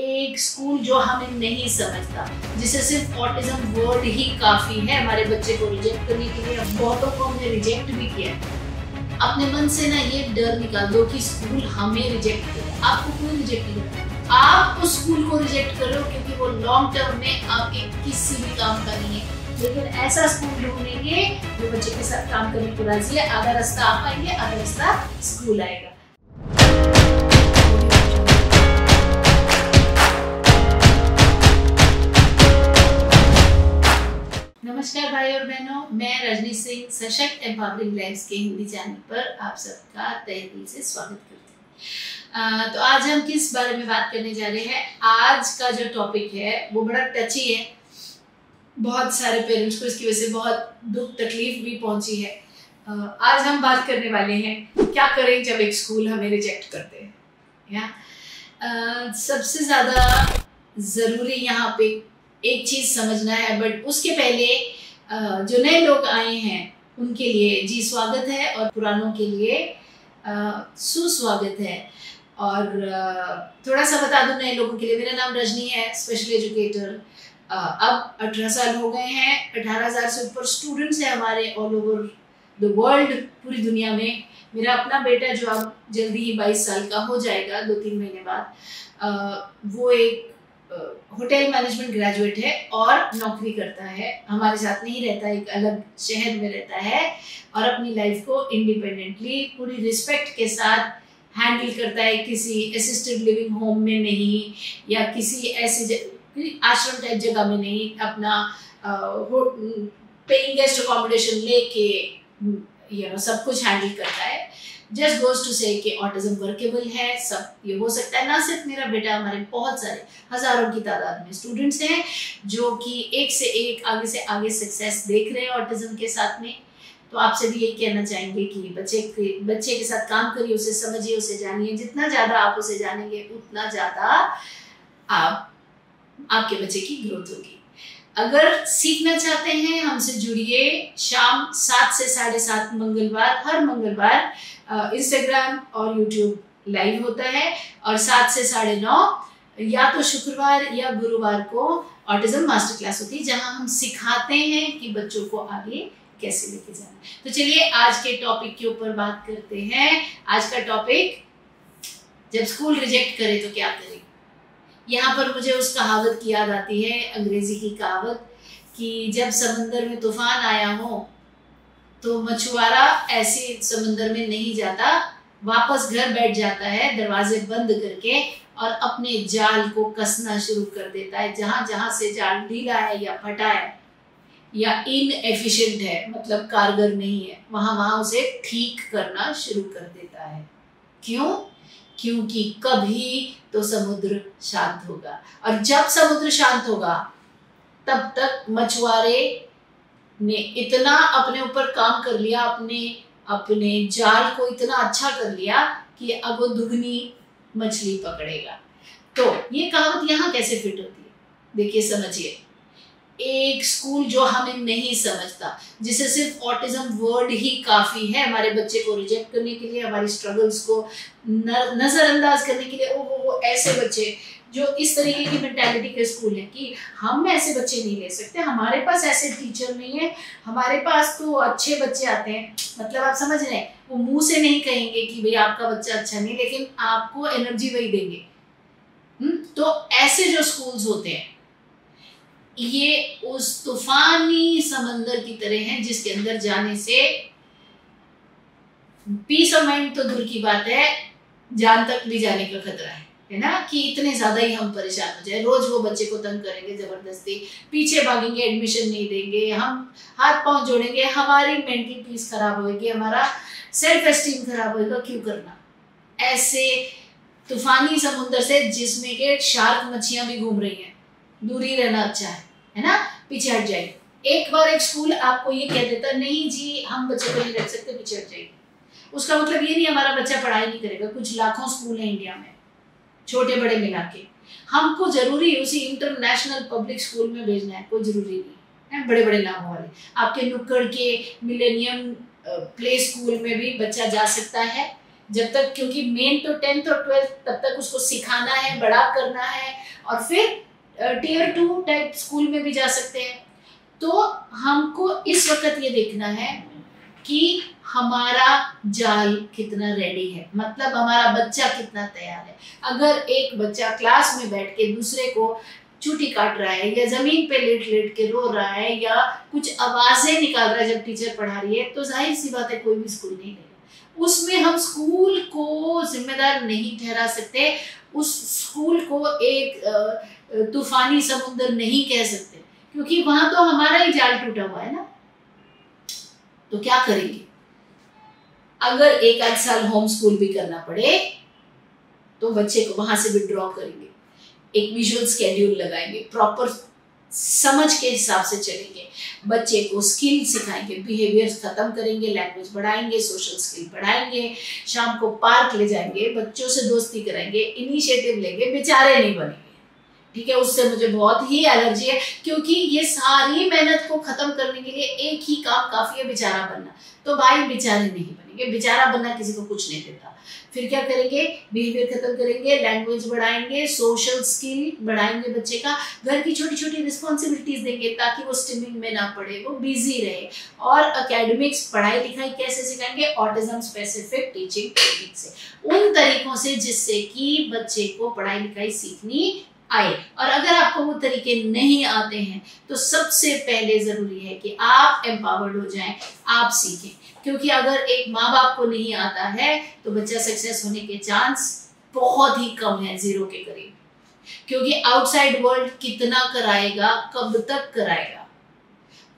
एक स्कूल जो हमें नहीं समझता, जिसे सिर्फ ऑटिज्म वर्ड ही काफी है हमारे बच्चे को रिजेक्ट करने के लिए। बहुतों को हमने रिजेक्ट भी किया है। अपने मन से ना ये डर निकाल दो कि स्कूल हमें रिजेक्ट करे। आपको कोई रिजेक्ट नहीं करता, आप उस स्कूल को रिजेक्ट कर रहे हो क्योंकि वो लॉन्ग टर्म में आपके किसी भी काम का नहीं है। लेकिन ऐसा स्कूल ढूंढेंगे जो बच्चे के साथ काम करने को राजी है। आधा रास्ता आप आएंगे, आधा रास्ता स्कूल आएगा। नमस्कार भाई और बहनों, मैं रजनी सिंह सशक्त एम्पावरिंग लाइव्स के हिंदी चैनल पर आप सबका तहे दिल से स्वागत करती हूँ। तो आज हम किस बारे में बात करने जा रहे हैं? आज का जो टॉपिक है वो बड़ा टची है। बहुत सारे पेरेंट्स को इसकी वजह से बहुत दुख तकलीफ भी पहुंची है। आज हम बात करने वाले हैं क्या करें जब एक स्कूल हमें रिजेक्ट करते हैं। सबसे ज़्यादा ज़रूरी यहाँ पे एक चीज़ समझना है, बट उसके पहले जो नए लोग आए हैं उनके लिए जी स्वागत है और पुरानों के लिए सुस्वागत है। और थोड़ा सा बता दूं नए लोगों के लिए, मेरा नाम रजनी है, स्पेशल एजुकेटर। अब 18 साल हो गए हैं। 18,000 से ऊपर स्टूडेंट्स हैं हमारे ऑल ओवर द वर्ल्ड, पूरी दुनिया में। मेरा अपना बेटा जो अब जल्दी ही 22 साल का हो जाएगा 2-3 महीने बाद, वो एक होटल मैनेजमेंट ग्रेजुएट है और नौकरी करता है। हमारे साथ नहीं रहता, एक अलग शहर में रहता है और अपनी लाइफ को इंडिपेंडेंटली पूरी रिस्पेक्ट के साथ हैंडल करता है। किसी असिस्टेड लिविंग होम में नहीं या किसी ऐसे आश्रम टाइप जगह में नहीं, अपना पेइंग गेस्ट अकोमोडेशन लेके सब कुछ हैंडल करता है। जस्ट गोज टू से कि ऑटिज्म वर्केबल है, सब ये हो सकता है। ना सिर्फ मेरा बेटा, हमारे बहुत सारे हजारों की तादाद में स्टूडेंट्स हैं जो कि एक से एक आगे से आगे सक्सेस देख रहे हैं ऑटिज्म के साथ में। तो आपसे भी यही कहना चाहेंगे कि बच्चे के साथ काम करिए, उसे समझिए, उसे जानिए। जितना ज़्यादा आप उसे जानेंगे उतना ज़्यादा आपके बच्चे की ग्रोथ होगी। अगर सीखना चाहते हैं हमसे जुड़िए। शाम 7 से 7:30 मंगलवार, हर मंगलवार इंस्टाग्राम और यूट्यूब लाइव होता है, और 7 से 9:30 या तो शुक्रवार या गुरुवार को ऑटिज्म मास्टर क्लास होती है, जहां हम सिखाते हैं कि बच्चों को आगे कैसे लेके जाना। तो चलिए आज के टॉपिक के ऊपर बात करते हैं। आज का टॉपिक, जब स्कूल रिजेक्ट करे तो क्या करें। यहाँ पर मुझे उस कहावत की याद आती है, अंग्रेजी की कहावत, कि जब समंदर में तूफान आया हो तो मछुआरा ऐसे समंदर में नहीं जाता, वापस घर बैठ जाता है दरवाजे बंद करके और अपने जाल को कसना शुरू कर देता है। जहां जहां से जाल ढीला है या फटा है या इनएफिशिएंट है, मतलब कारगर नहीं है, वहां वहां उसे ठीक करना शुरू कर देता है। क्यों? क्योंकि कभी तो समुद्र शांत होगा, और जब समुद्र शांत होगा तब तक मछुआरे ने इतना अपने ऊपर काम कर लिया, अपने जाल को इतना अच्छा कर लिया कि अब वो दुगनी मछली पकड़ेगा। तो ये कहावत यहाँ कैसे फिट होती है, देखिए समझिए। एक स्कूल जो हमें नहीं समझता, जिसे सिर्फ ऑटिज्म वर्ड ही काफी है हमारे बच्चे को रिजेक्ट करने के लिए, हमारी स्ट्रगल्स को नजरअंदाज करने के लिए। वो ऐसे बच्चे जो इस तरीके की मेंटालिटी के स्कूल है कि हम ऐसे बच्चे नहीं ले सकते, हमारे पास ऐसे टीचर नहीं है, हमारे पास तो अच्छे बच्चे आते हैं। मतलब आप समझ रहे हैं, वो मुंह से नहीं कहेंगे कि भाई आपका बच्चा अच्छा नहीं, लेकिन आपको एनर्जी वही देंगे। तो ऐसे जो स्कूल्स होते हैं ये उस तूफानी समंदर की तरह हैं, जिसके अंदर जाने से पीस ऑफ माइंड तो दूर की बात है, जान तक भी जाने का खतरा है ना। कि इतने ज्यादा ही हम परेशान हो जाए, रोज वो बच्चे को तंग करेंगे, जबरदस्ती पीछे भागेंगे, एडमिशन नहीं देंगे, हम हाथ पांव जोड़ेंगे, हमारी मेंटल पीस खराब होगी, हमारा सेल्फ एस्टीम खराब होगा। क्यों करना ऐसे तूफानी समुद्र से, जिसमें के शार्क मच्छियां भी घूम रही हैं? दूरी रहना अच्छा है ना, पीछे हट जाइए। एक बार एक स्कूल आपको ये कह देता नहीं जी हम बच्चे को नहीं रख सकते, पीछे हट जाइए, उसका मतलब ये नहीं हमारा बच्चा पढ़ाई नहीं करेगा। कुछ लाखों स्कूल हैं इंडिया में, छोटे बड़े मिला के। हमको जरूरी उसी इंटरनेशनल पब्लिक स्कूल में भेजना है? कोई जरूरी नहीं है, बड़े बड़े नामों वाले। आपके नुक्कड़ के मिलेनियम प्ले स्कूल में भी बच्चा जा सकता है, जब तक, क्योंकि मेन तो 10th और 12th तब तक उसको सिखाना है, बड़ा करना है, और फिर टियर 2 टाइप स्कूल में भी जा सकते हैं। तो हमको इस वक्त ये देखना है कि हमारा जाल कितना रेडी है, मतलब हमारा बच्चा कितना तैयार है। अगर एक बच्चा क्लास में बैठ के दूसरे को चूटी काट रहा है, या जमीन पे लेट लेट के रो रहा है, या कुछ आवाजें निकाल रहा है जब टीचर पढ़ा रही है, तो जाहिर सी बात है कोई भी स्कूल नहीं लेगा। उसमें हम स्कूल को जिम्मेदार नहीं ठहरा सकते, उस स्कूल को एक तूफानी समुद्र नहीं कह सकते, क्योंकि वहां तो हमारा ही जाल टूटा हुआ है ना। तो क्या करेंगे? अगर एक आध साल होम स्कूल भी करना पड़े तो बच्चे को वहां से विड्रॉ करेंगे, एक विजुअल स्केड्यूल लगाएंगे, प्रॉपर समझ के हिसाब से चलेंगे, बच्चे को स्किल सिखाएंगे, बिहेवियर खत्म करेंगे, लैंग्वेज बढ़ाएंगे, सोशल स्किल बढ़ाएंगे, शाम को पार्क ले जाएंगे, बच्चों से दोस्ती कराएंगे, इनिशिएटिव लेंगे, बेचारे नहीं बनेंगे। ठीक है, उससे मुझे बहुत ही एलर्जी है, क्योंकि ये सारी मेहनत को खत्म करने के लिए एक ही काम काफी है, बेचारा बनना। तो भाई बेचारे नहीं बनेंगे, बेचारा बनना किसी को कुछ नहीं देता। फिर क्या करेंगे? बिहेवियर खत्म करेंगे, लैंग्वेज बढ़ाएंगे, सोशल स्किल बढ़ाएंगे, बच्चे का घर की छोटी छोटी रिस्पॉन्सिबिलिटीज देंगे ताकि वो स्ट्रीमिंग में ना पड़े, वो बिजी रहे। और एकेडमिक्स, पढ़ाई लिखाई कैसे सिखाएंगे? ऑटिज्म स्पेसिफिक टीचिंग टेक्निक से, उन तरीकों से जिससे कि बच्चे को पढ़ाई लिखाई सीखनी आए। और अगर आपको वो तरीके नहीं आते हैं तो सबसे पहले जरूरी है कि आप एम्पावर्ड हो जाएं, आप सीखें, क्योंकि अगर एक माँ बाप को नहीं आता है तो बच्चा सक्सेस होने के चांस बहुत ही कम है, 0 के करीब। क्योंकि आउटसाइड वर्ल्ड कितना कराएगा, कब तक कराएगा,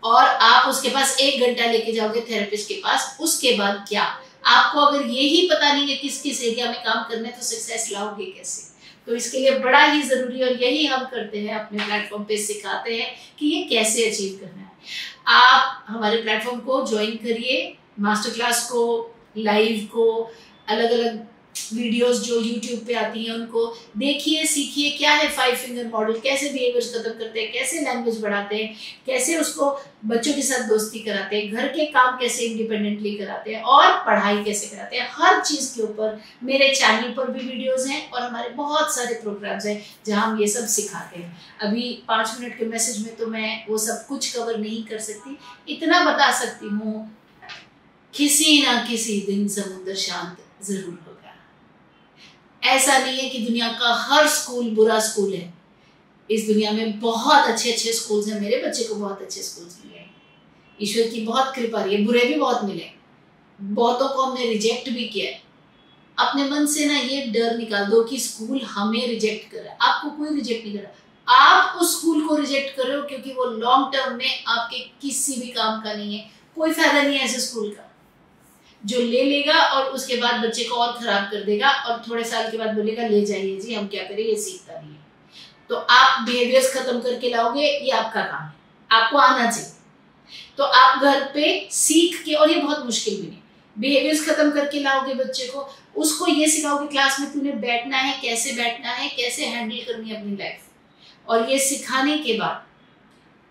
और आप उसके पास 1 घंटा लेके जाओगे थेरेपिस्ट के पास, उसके बाद क्या? आपको अगर यही पता नहीं है किस किस एरिया में काम करना है तो सक्सेस लाओगे कैसे? तो इसके लिए बड़ा ही जरूरी है, और यही हम करते हैं अपने प्लेटफॉर्म पे, सिखाते हैं कि ये कैसे अचीव करना है। आप हमारे प्लेटफॉर्म को ज्वाइन करिए, मास्टर क्लास को, लाइव को, अलग अलग वीडियोस जो यूट्यूब पे आती हैं उनको देखिए, सीखिए क्या है 5 फिंगर मॉडल, कैसे बिहेवियर्स खत्म करते हैं, कैसे लैंग्वेज बढ़ाते हैं, कैसे उसको बच्चों के साथ दोस्ती कराते हैं, घर के काम कैसे इंडिपेंडेंटली कराते हैं, और पढ़ाई कैसे कराते हैं। हर चीज के ऊपर मेरे चैनल पर भी वीडियोस हैं, और हमारे बहुत सारे प्रोग्राम्स हैं जहां हम ये सब सिखाते हैं। अभी 5 मिनट के मैसेज में तो मैं वो सब कुछ कवर नहीं कर सकती, इतना बता सकती हूँ, किसी ना किसी दिन समुद्र शांत जरूर होगा। ऐसा नहीं है कि दुनिया का हर स्कूल बुरा स्कूल है, इस दुनिया में बहुत अच्छे अच्छे स्कूल्स हैं। मेरे बच्चे को बहुत अच्छे स्कूल्स मिले, ईश्वर की बहुत कृपा रही है, बुरे भी बहुत मिले, बहुतों को हमने रिजेक्ट भी किया है। अपने मन से ना ये डर निकाल दो कि स्कूल हमें रिजेक्ट कर रहा है, आपको कोई रिजेक्ट नहीं कर रहा, आप उस स्कूल को रिजेक्ट कर रहे हो क्योंकि वो लॉन्ग टर्म में आपके किसी भी काम का नहीं है। कोई फायदा नहीं है ऐसे स्कूल का, जो ले लेगा और उसके बाद बच्चे को और खराब कर देगा, और थोड़े साल के बाद बोलेगा ले जाइए जी, हम क्या करें, ये सीखता नहीं है। तो आप बिहेवियर्स खत्म करके लाओगे, ये आपका काम है, आपको आना चाहिए। तो आप घर पे सीख के, और ये बहुत मुश्किल भी नहीं, बिहेवियर्स खत्म करके लाओगे बच्चे को, उसको ये सिखाओगे क्लास में तूने बैठना है, कैसे बैठना है, कैसे हैंडल करनी है अपनी लाइफ। और ये सिखाने के बाद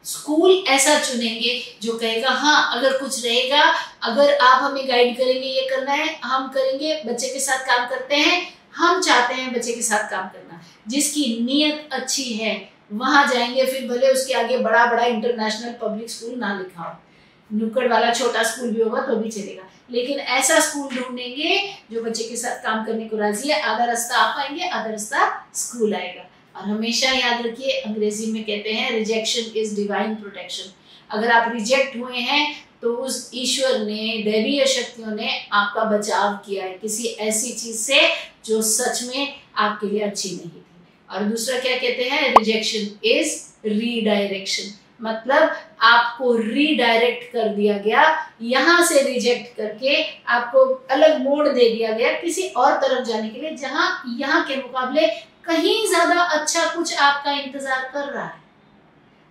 स्कूल ऐसा चुनेंगे जो कहेगा हाँ, अगर कुछ रहेगा, अगर आप हमें गाइड करेंगे, ये करना है, हम करेंगे, बच्चे के साथ काम करते हैं, हम चाहते हैं बच्चे के साथ काम करना। जिसकी नीयत अच्छी है वहां जाएंगे, फिर भले उसके आगे बड़ा बड़ा इंटरनेशनल पब्लिक स्कूल ना लिखा हो, नुक्कड़ वाला छोटा स्कूल भी होगा तो भी चलेगा, लेकिन ऐसा स्कूल ढूंढेंगे जो बच्चे के साथ काम करने को राजी है। आधा रास्ता आप आएंगे, आधा रास्ता स्कूल आएगा। और हमेशा याद रखिए, अंग्रेजी में कहते हैं रिजेक्शन इज डिवाइन प्रोटेक्शन। अगर आप रिजेक्ट हुए हैं तो उस ईश्वर ने, दैवीय शक्तियों ने आपका बचाव किया है किसी ऐसी चीज से जो सच में आपके लिए अच्छी नहीं थी। और दूसरा क्या कहते हैं, रिजेक्शन इज रीडायरेक्शन, मतलब आपको रीडायरेक्ट कर दिया गया, यहाँ से रिजेक्ट करके आपको अलग मोड़ दे दिया गया किसी और तरफ जाने के लिए, जहां यहाँ के मुकाबले कहीं ज्यादा अच्छा कुछ आपका इंतजार कर रहा है।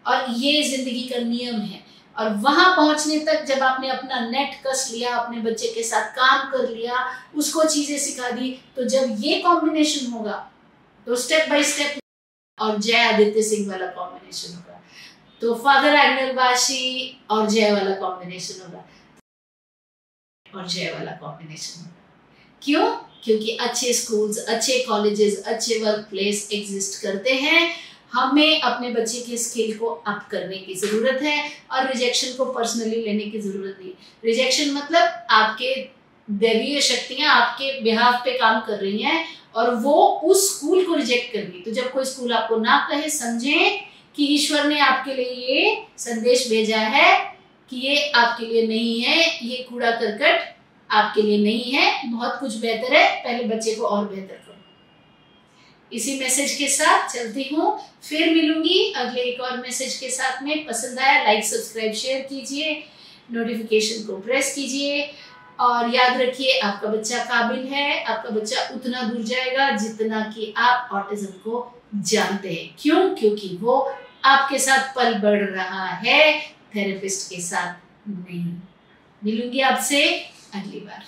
और ये जिंदगी का नियम है। और वहां पहुंचने तक जब आपने अपना नेट कस लिया, अपने बच्चे के साथ काम कर लिया, उसको चीजें सिखा दी, तो जब ये कॉम्बिनेशन होगा तो स्टेप बाय स्टेप और जय आदित्य सिंह वाला कॉम्बिनेशन होगा, तो फादर एग्नल वाशी और जय वाला कॉम्बिनेशन होगा, और जय वाला कॉम्बिनेशन होगा। क्यों? क्योंकि अच्छे स्कूल्स, अच्छे कॉलेजेस, अच्छे वर्क प्लेस एग्जिस्ट करते हैं। हमें अपने बच्चे के स्किल को अप करने की ज़रूरत है और रिजेक्शन को पर्सनली लेने की ज़रूरत नहीं। रिजेक्शन मतलब आपके दैवीय शक्तियाँ आपके बिहाफ पे काम कर रही हैं और वो उस स्कूल को रिजेक्ट कर रही। तो जब कोई स्कूल आपको ना कहे, समझें कि ईश्वर ने आपके लिए ये संदेश भेजा है कि ये आपके लिए नहीं है, ये कूड़ा करकट आपके लिए नहीं है, बहुत कुछ बेहतर है, पहले बच्चे को और बेहतर करो। इसी मैसेज के साथ चलती हूँ, फिर मिलूंगी अगले एक और मैसेज के साथ में। पसंद आया लाइक, सब्सक्राइब, शेयर कीजिए, नोटिफिकेशन को प्रेस कीजिए और याद रखिए आपका बच्चा काबिल है, आपका बच्चा उतना दूर जाएगा जितना कि आप ऑटिज्म को जानते हैं। क्यों? क्योंकि वो आपके साथ पल बढ़ रहा है, थेरेपिस्ट के साथ नहीं। मिलूंगी आपसे अगली बार।